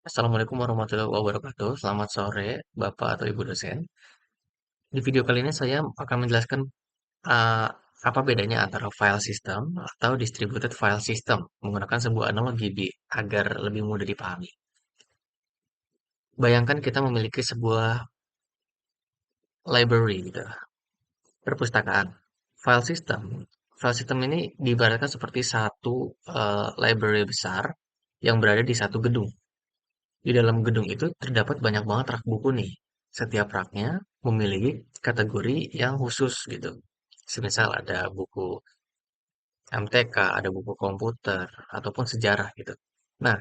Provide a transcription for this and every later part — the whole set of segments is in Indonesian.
Assalamualaikum warahmatullahi wabarakatuh. Selamat sore, Bapak atau Ibu dosen. Di video kali ini saya akan menjelaskan uh, apa bedanya antara file system atau distributed file system menggunakan sebuah analogi agar lebih mudah dipahami. Bayangkan kita memiliki sebuah library gitu, perpustakaan. File system, file system ini diibaratkan seperti satu library besar yang berada di satu gedung. Di dalam gedung itu terdapat banyak banget rak buku nih. Setiap raknya memiliki kategori yang khusus gitu. Semisal ada buku MTK, ada buku komputer, ataupun sejarah gitu. Nah,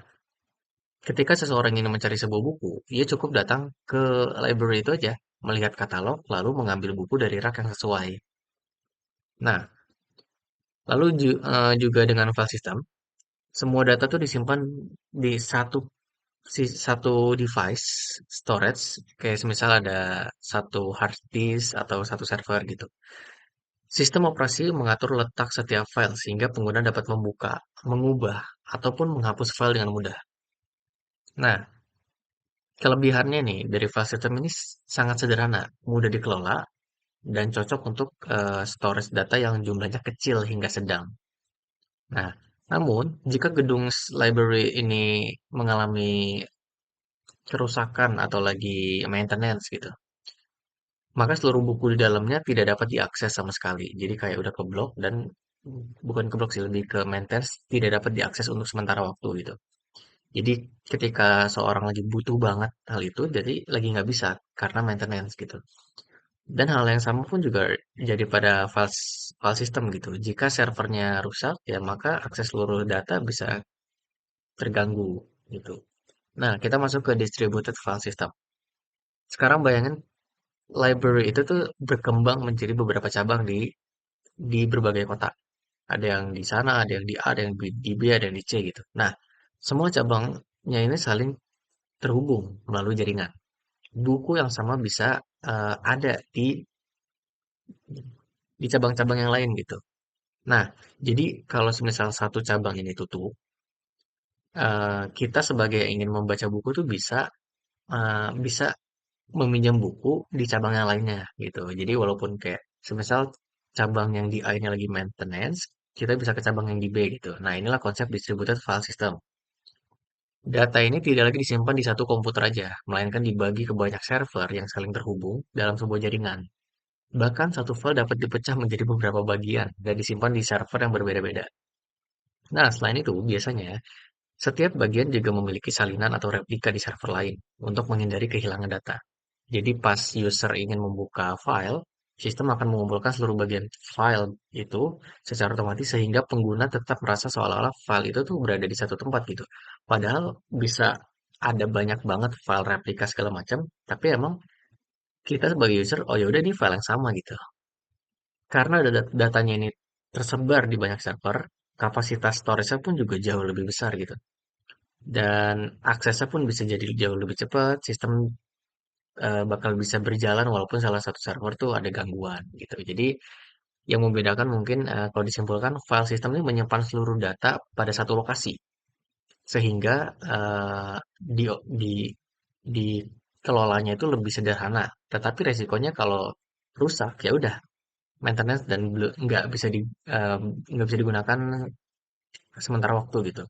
ketika seseorang ingin mencari sebuah buku, dia cukup datang ke library itu aja, melihat katalog, lalu mengambil buku dari rak yang sesuai. Nah, lalu juga dengan file system, semua data tuh disimpan di satu device storage, kayak semisal ada satu hard disk atau satu server gitu. Sistem operasi mengatur letak setiap file sehingga pengguna dapat membuka, mengubah, ataupun menghapus file dengan mudah. Nah, kelebihannya nih dari file system ini sangat sederhana, mudah dikelola, dan cocok untuk storage data yang jumlahnya kecil hingga sedang. Nah, namun jika gedung library ini mengalami kerusakan atau lagi maintenance gitu, maka seluruh buku di dalamnya tidak dapat diakses sama sekali. Jadi kayak udah keblok dan bukan keblok sih, lebih ke maintenance, tidak dapat diakses untuk sementara waktu gitu. Jadi ketika seorang lagi butuh banget hal itu, jadi lagi nggak bisa karena maintenance gitu. Dan hal yang sama pun juga jadi pada file system gitu. Jika servernya rusak, ya maka akses seluruh data bisa terganggu gitu. Nah, kita masuk ke distributed file system. Sekarang bayangin library itu tuh berkembang menjadi beberapa cabang di berbagai kota. Ada yang di sana, ada yang di A, ada yang di B, ada yang di C gitu. Nah, semua cabangnya ini saling terhubung melalui jaringan. Buku yang sama bisa ada di cabang-cabang yang lain gitu. Nah, jadi kalau semisal satu cabang ini tutup, kita sebagai yang ingin membaca buku tuh bisa meminjam buku di cabang yang lainnya gitu. Jadi walaupun kayak semisal cabang yang di A ini lagi maintenance, kita bisa ke cabang yang di B gitu. Nah, inilah konsep distributed file system. Data ini tidak lagi disimpan di satu komputer aja, melainkan dibagi ke banyak server yang saling terhubung dalam sebuah jaringan. Bahkan satu file dapat dipecah menjadi beberapa bagian dan disimpan di server yang berbeda-beda. Nah, selain itu, biasanya setiap bagian juga memiliki salinan atau replika di server lain untuk menghindari kehilangan data. Jadi pas user ingin membuka file, sistem akan mengumpulkan seluruh bagian file itu secara otomatis sehingga pengguna tetap merasa seolah-olah file itu tuh berada di satu tempat gitu. Padahal bisa ada banyak banget file replika segala macam, tapi emang kita sebagai user, oh ya udah ini file yang sama gitu. Karena datanya ini tersebar di banyak server, kapasitas storage-nya pun juga jauh lebih besar gitu. Dan aksesnya pun bisa jadi jauh lebih cepat, sistem bakal bisa berjalan walaupun salah satu server tuh ada gangguan gitu. Jadi yang membedakan mungkin kalau disimpulkan file system ini menyimpan seluruh data pada satu lokasi sehingga di di kelolanya itu lebih sederhana. Tetapi resikonya kalau rusak ya udah maintenance dan eh, nggak bisa digunakan sementara waktu gitu.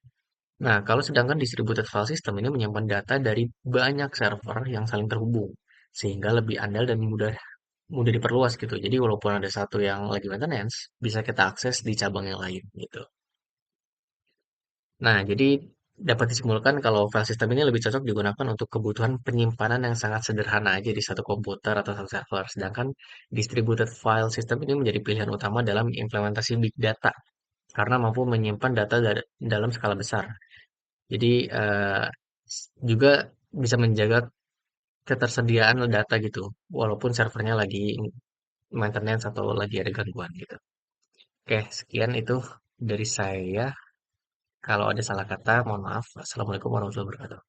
Nah, kalau sedangkan distributed file system ini menyimpan data dari banyak server yang saling terhubung sehingga lebih andal dan mudah mudah diperluas gitu. Jadi walaupun ada satu yang lagi maintenance, bisa kita akses di cabang yang lain gitu. Nah, jadi dapat disimpulkan kalau file system ini lebih cocok digunakan untuk kebutuhan penyimpanan yang sangat sederhana aja di satu komputer atau satu server. Sedangkan distributed file system ini menjadi pilihan utama dalam implementasi big data karena mampu menyimpan data dalam skala besar. Jadi juga bisa menjaga ketersediaan data gitu, walaupun servernya lagi maintenance atau lagi ada gangguan gitu. Oke, sekian itu dari saya. Kalau ada salah kata, mohon maaf. Assalamualaikum warahmatullahi wabarakatuh.